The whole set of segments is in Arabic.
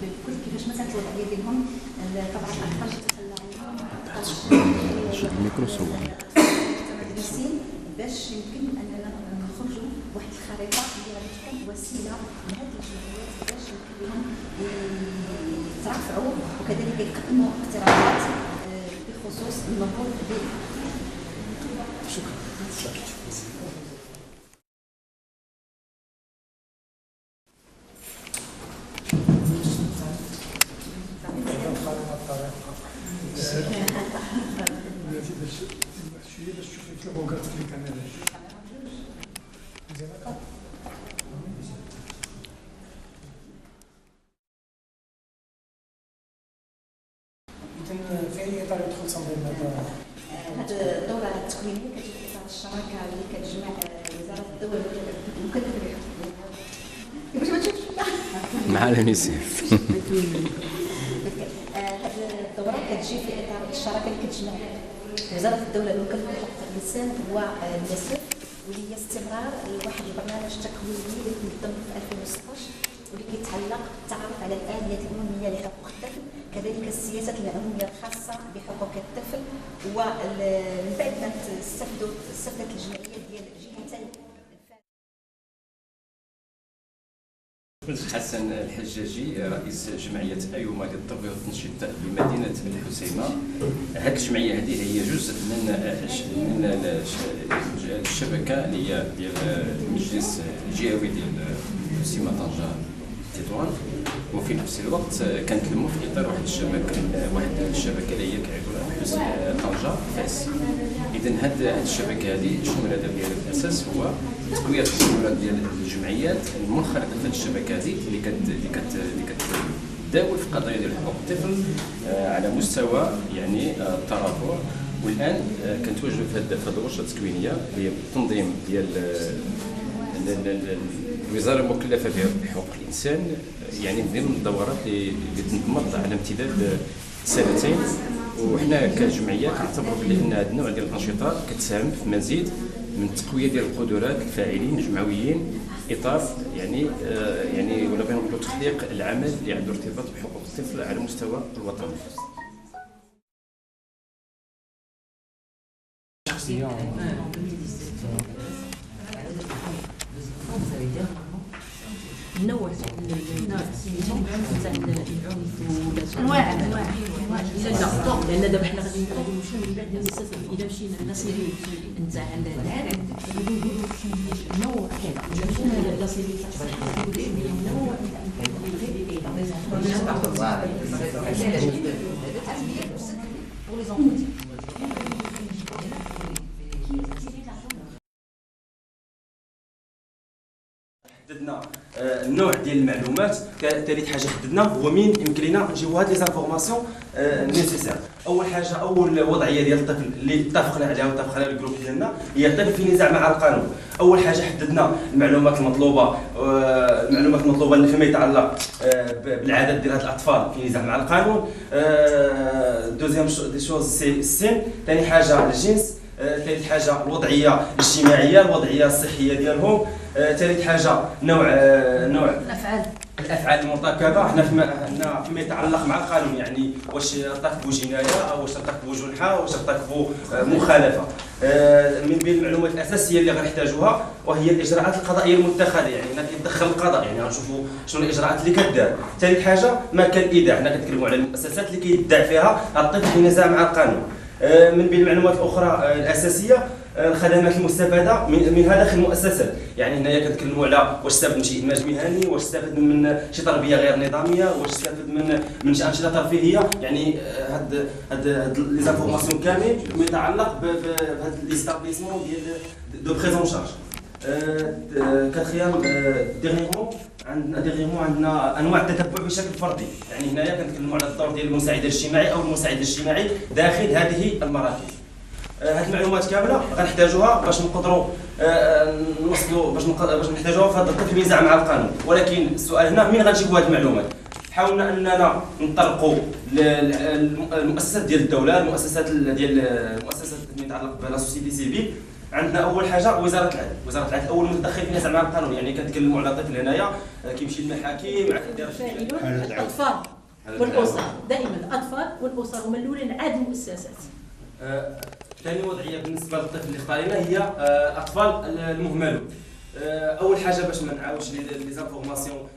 بكل كيفاش مثلا الوضعيه ديالهم. طبعا الاطفال تتطلع شد الميكرو صور المدرسين باش يمكن اننا نخرجوا بواحد الخريطه اللي غادي تكون وسيله لهذه الجمعيات باش يمكن لهم يترافعوا وكذلك يقدموا اقتراحات بخصوص النهوض شكرا. في اي اطار يدخل تنظيم هذه الدوره التكوينيه كتجي في اطار الشراكه اللي كتجمع وزاره الدول المكلفه مع اليونيسيف. هذه الدوره كتجي في اطار الشراكه اللي كتجمع وزاره الدوله المكلفه بحقوق الانسان واليونيسيف، واللي هي استمرار لواحد البرنامج تكويني اللي تنظم في 2016 واللي كيتعلق بالتعرف على الآليات الأممية لحقوق الطفل، كذلك السياسات العمومية الخاصة بحقوق الطفل. ومن بعد ما استفدت الجمعية ديال جهتين حسن الحجاجي رئيس جمعية أيوما للتربية والتنشيط بمدينة الحسيمة. هذه الجمعية هذه هي جزء من الشبكة اللي هي ديال المجلس الجهوي ديال الحسيمة طنجة تطوان، وفي نفس الوقت كنتلموا في اطار واحد الشبكه اللي هي كيعيطولها طنجه فاس. اذا هذه الشبكه هذه شنو الهدف ديالها الاساس هو تقويه القدرات ديال الجمعيات المنخرطه في هذه الشبكه هذه اللي كتداول في قضايا ديال حقوق الطفل على مستوى يعني الترافع. والان كنتواجدوا في هذه الورشه التكوينيه اللي هي التنظيم ديال الوزاره المكلفه بحقوق الانسان، يعني ضمن الدورات اللي تنظمت على امتداد سنتين. وحنا كجمعيه كنعتبروا بان هذا النوع ديال الانشطه كتساهم في مزيد من التقويه ديال القدرات الفاعلين الجمعويين، اطار يعني ولا بغينا نقولوا تخليق العمل اللي عنده ارتباط بحقوق الطفل على مستوى الوطن. نوع انواع لان دابا حنا غادي نمشيو من بعد الاساس اذا مشينا لاسيري نتاع النوع كذا اذا مشينا لاسيري حددنا النوع ديال المعلومات. ثالث حاجه حددنا هو مين يمكن لنا نجيبوا هاد لي زانفورماسيون نيسيسير. اول حاجه اول وضعيه ديال الطفل اللي اتفقنا عليها واتفق عليها الجروب ديالنا هي الطفل في نزاع مع القانون. اول حاجه حددنا المعلومات المطلوبه فيما يتعلق بالعدد ديال هاد الاطفال في نزاع مع القانون. دوزيام دي شوز سي السن. ثاني حاجه الجنس. ثالث حاجه الوضعيه الاجتماعيه الوضعيه الصحيه ديالهم. ثالث حاجه نوع الافعال المرتكبه. حنا فيما يتعلق مع القانون يعني واش ارتكبوا جنايه او واش ارتكبوا جنحه واش ارتكبوا مخالفه. من بين المعلومات الاساسيه اللي غنحتاجوها وهي الاجراءات القضائيه المتخذه، يعني هنا كيتدخل القضاء، يعني غنشوفوا شنو الاجراءات اللي كدار. ثالث حاجه مكان الايداع. حنا كنتكلموا على المؤسسات اللي كيدعى فيها الطفل في نزاع مع القانون. من بين المعلومات الاخرى الاساسيه الخدمات المستفاده منها داخل المؤسسات، يعني هنايا كنتكلموا على واش استافد من شي ادماج مهني، واش استافد من شي تربيه غير نظاميه، واش استافد من شي انشطه ترفيهيه. يعني هاد لي زانفورماسيون كامل متعلق بهاد ليستابليسمون ديال دو بريزون شارج. كاتريام ديغنيغمون عندنا انواع التتبع بشكل فردي، يعني هنايا كنتكلموا على الدور ديال المساعد الاجتماعي او المساعد الاجتماعي داخل هذه المراكز. هذه المعلومات كامله غنحتاجوها باش نقدروا نوصلوا باش نحتاجوها في هذا الطفل ينزع مع القانون. ولكن السؤال هنا مين غنجيبوا هذه المعلومات؟ حاولنا اننا نطرقوا للمؤسسات ديال الدوله، المؤسسات اللي يتعلق بلا سوسيتي سيفيل. عندنا اول حاجه وزاره العدل. وزاره العدل اول متدخل فينا زعما القانون، يعني كنتكلموا على طفل هنايا كيمشي للمحاكم مع الاطفال والاسر، دائما الاطفال والاسر هما الاولين عاد المؤسسات. ثاني وضعيه بالنسبه للطفل اللي اختارينا هي الاطفال المهملون. اول حاجه باش ما نعاودش لي زانفورماسيون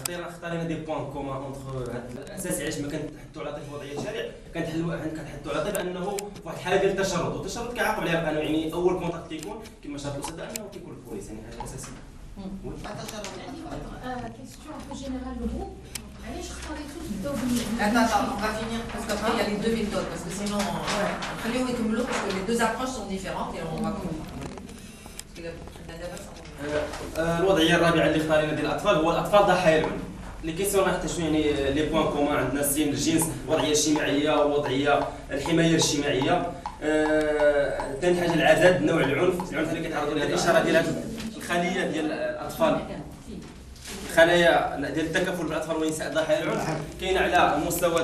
اختارينا دي بوين كومان اونتر هاد الاساسي علاش ما كنحطوا على طفل وضعيه شارع، كنحطوا على طفل انه في واحد الحاله ديال التشرد، والتشرد كيعاقب عليها القانون. يعني اول كونتاكت كيكون كما شرط الاساتذه انه كيكون البوليس، يعني حاجه اساسيه. Question un peu générale le groupe. علاش اختاريتوا تبداو بال Attends, on va finir parce qu'après il y a les deux méthodes parce que sinon خليهم يكملوا parce que les deux approches sont différentes et on va comprendre. Parce que الوضعيه الرابعه اللي اختارينا ديال الاطفال هو الاطفال ضحايا العنف. لي كيسيون غنحتاجوا يعني لي بوين كومان، عندنا السن، الجنس، الوضعيه الاجتماعيه والوضعيه الحمايه الاجتماعيه. ثاني حاجه العدد، نوع العنف اللي كيتعرضوا لها، الاشاره ديال الخليه ديال الاطفال، خلايا ديال التكافل بالاطفال والنساء ضحايا العنف كاينه على المستوى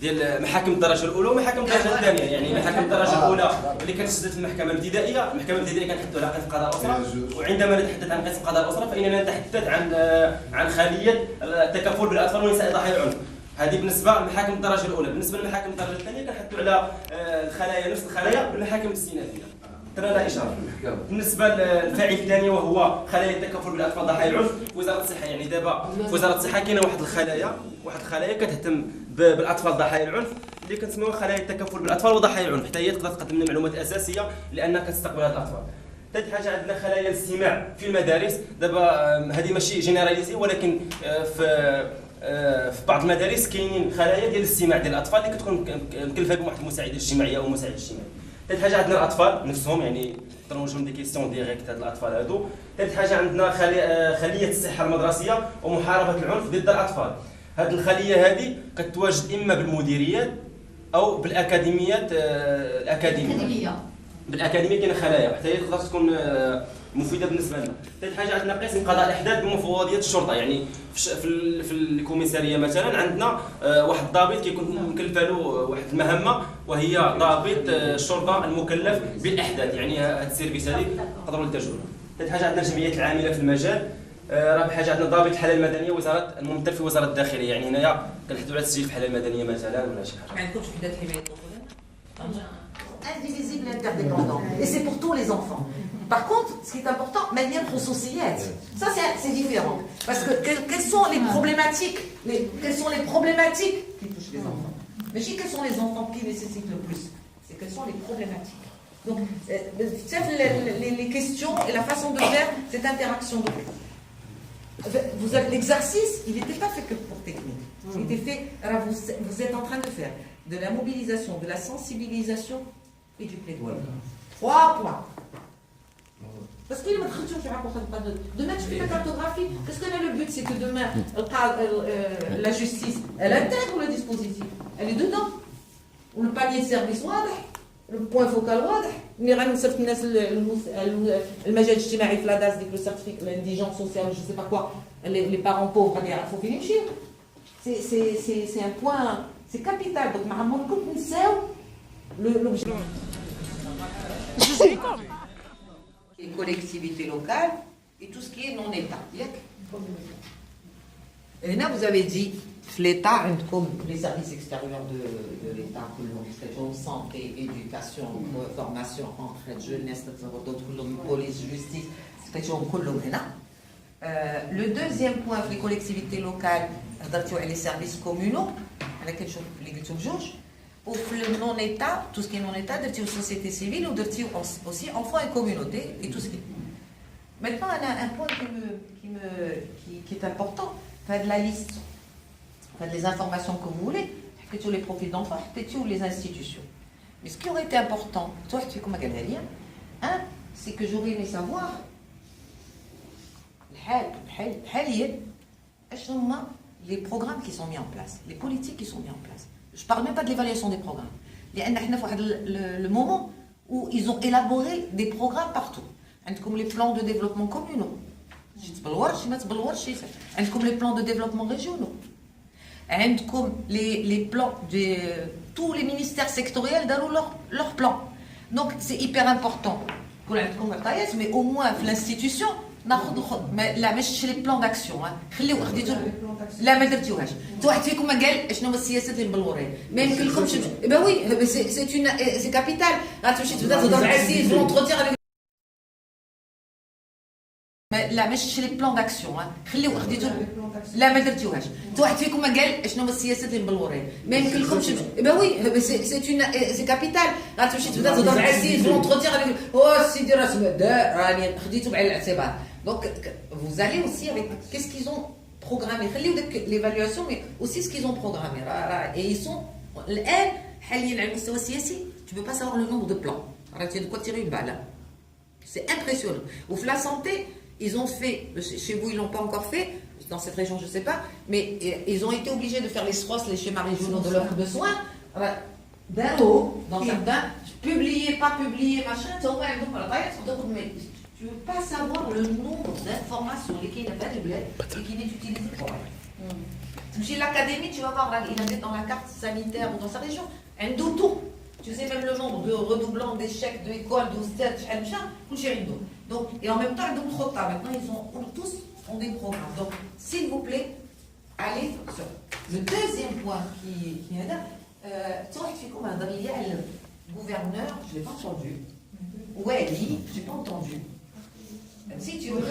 ديال محاكم الدرجه الاولى ومحاكم الدرجه الثانيه. يعني محاكم الدرجه الاولى اللي كتسدد في المحكمه الابتدائيه، المحكمه الابتدائيه كنحدثوا على قسم قضاء الاسره، وعندما نتحدث عن قسم قضاء الاسره فاننا نتحدث عن خليه التكافل بالاطفال والنساء ضحايا العنف. هذه بالنسبه لمحاكم الدرجه الاولى. بالنسبه لمحاكم الدرجه الثانيه كنحدثوا على الخلايا، نفس الخلايا بالمحاكم الاستئنافيه. ترى لا اشاره. بالنسبه للفاعل الثاني وهو خلايا التكافل بالاطفال ضحايا العنف، وزاره الصحه. يعني دابا في وزاره الصحه كاينه واحد الخلايا كتهتم بالاطفال ضحايا العنف اللي كنسميوها خلايا التكافل بالاطفال وضحايا العنف، حتى هي تقدر تقدم لنا معلومات اساسيه لانها كتستقبل هاد الاطفال. ثالث حاجه عندنا خلايا الاستماع في المدارس. دابا هذه ماشي جينيراليزي، ولكن في بعض المدارس كاينين خلايا ديال الاستماع ديال الاطفال اللي كتكون مكلفه بواحد المساعده اجتماعيه او مساعد اجتماعي. ثالث حاجه عندنا الاطفال نفسهم، يعني تنوجهم دي كيستيون ديريكت هاد الاطفال هادو. ثالث حاجه عندنا خليه الصحه المدرسيه ومحاربه العنف ضد الاطفال. هاد الخليه هذه كتواجد اما بالمديريات او بالاكاديميات. بالاكاديميه كاينه خلايا حتى هي تقدر تكون مفيده بالنسبه لنا. ثالث حاجه عندنا قسم قضاء الاحداث بمفوضيه الشرطه. يعني في الكوميساريه مثلا عندنا واحد الضابط كيكون مكلف له واحد المهمه وهي ضابط الشرطه المكلف بالاحداث. يعني هذا السيرفيس هذه نقدروا نلتجوا له. ثالث حاجه عندنا الجمعيات العامله في المجال. رابع حاجه عندنا ضابط الحاله المدنيه، وزاره الممثل في وزاره الداخليه. يعني هنايا كنحدوا على التسجيل في الحاله المدنيه مثلا ولا شي حاجه. ما عندكمش وحدات حمايه الطفوله؟ Indivisible et interdépendant. Et c'est pour tous les enfants. Par contre, ce qui est important, maintenir le خصوصيات. Ça, c'est différent. Parce que quelles sont les problématiques quelles sont les problématiques qui touchent les enfants? Mais quels sont les enfants qui nécessitent le plus? C'est quelles sont les problématiques. Donc, les questions et la façon de faire cette interaction de groupe. L'exercice, il n'était pas fait que pour technique. Il était fait, alors vous êtes en train de faire de la mobilisation, de la sensibilisation et du plaidoyer. 3 points. Parce qu'il m'a dit que je raconte pas de. Demain, tu fais la cartographie. Qu'est-ce que le but? C'est que demain, la justice, elle intègre le dispositif. Elle est dedans. Le panier de service, le point focal, اللي غنصيفط الناس المجال الاجتماعي في لاداس ديك لو سيرتيفيك l'indigence sociale je sais pas quoi les parents pauvres غادي يعرفوا فين يمشيو. C'est un point, c'est capital. Donc ما عمركم تنساو l'objectif. Les collectivités locales et tout ce qui est non-État. Et là, vous avez dit l'État, comme les services extérieurs de l'État, santé, éducation, formation, entraide, jeunesse, police, justice, le deuxième point, les collectivités locales, les services communaux, ou le non-État, tout ce qui est non-État, la société civile, ou aussi enfants et communauté, et tout ce qui est. Maintenant, il y a un point qui est important, de la liste. Les informations que vous voulez, tous les profils d'enfants, tous les institutions. Mais ce qui aurait été important, toi tu es comme un galérien, c'est que j'aurais aimé savoir les programmes qui sont mis en place, les politiques qui sont mis en place. Je ne parle même pas de l'évaluation des programmes. Il y a le moment où ils ont élaboré des programmes partout. Comme les plans de développement communaux, comme les plans de développement régionaux. Comme les plans de tous les ministères sectoriels dans leur plan. Donc c'est hyper important. Mais au moins l'institution, لا مش لي بلان داكسيون خليو خديتو لا ما درتيوهاش حتى واحد فيكم ما قال شنو هما السياسات اللي مبلورين ما يمكن لكمش با وي سي كابيتال غتمشي تبدا تهضر مع السيد في لونتروتيان لا مش لي بلان داكسيون خليو خديتو لا ما درتيوهاش حتى واحد فيكم ما قال شنو هما السياسات اللي مبلورين ما يمكن لكمش با وي سي كابيتال غتمشي تبدا تهضر مع السيد في لونتروتيان او سيدي راه دار راني خديتو بعين الاعتبار. Donc, vous allez aussi avec qu'est-ce qu'ils ont programmé, l'évaluation, mais aussi ce qu'ils ont programmé. Et ils sont, tu ne peux pas savoir le nombre de plans. Tu as de quoi tirer une balle. C'est impressionnant. Ou la santé, ils ont fait, chez vous ils ne l'ont pas encore fait, dans cette région je ne sais pas, mais ils ont été obligés de faire les SROS, les schémas régionaux de l'offre de soins, d'un haut, dans certains, publier, pas publier, machin, tu ne veux pas savoir le nombre d'informations qui n'est pas et qui n'est utilisé pour elle. Chez l'académie, tu vas voir, il avait dans la carte sanitaire ou dans sa région un doutou. Tu sais même le nombre de redoublants d'échecs, d'écoles, de stades, tout chez Rindo. Donc, et en même temps, ils donnent trop tard. Maintenant, tous ont des programmes. Donc, s'il vous plaît, allez sur le deuxième point qui est là. Il y a le gouverneur, je ne l'ai pas entendu. Ouais, je n'ai pas entendu. Si tu veux.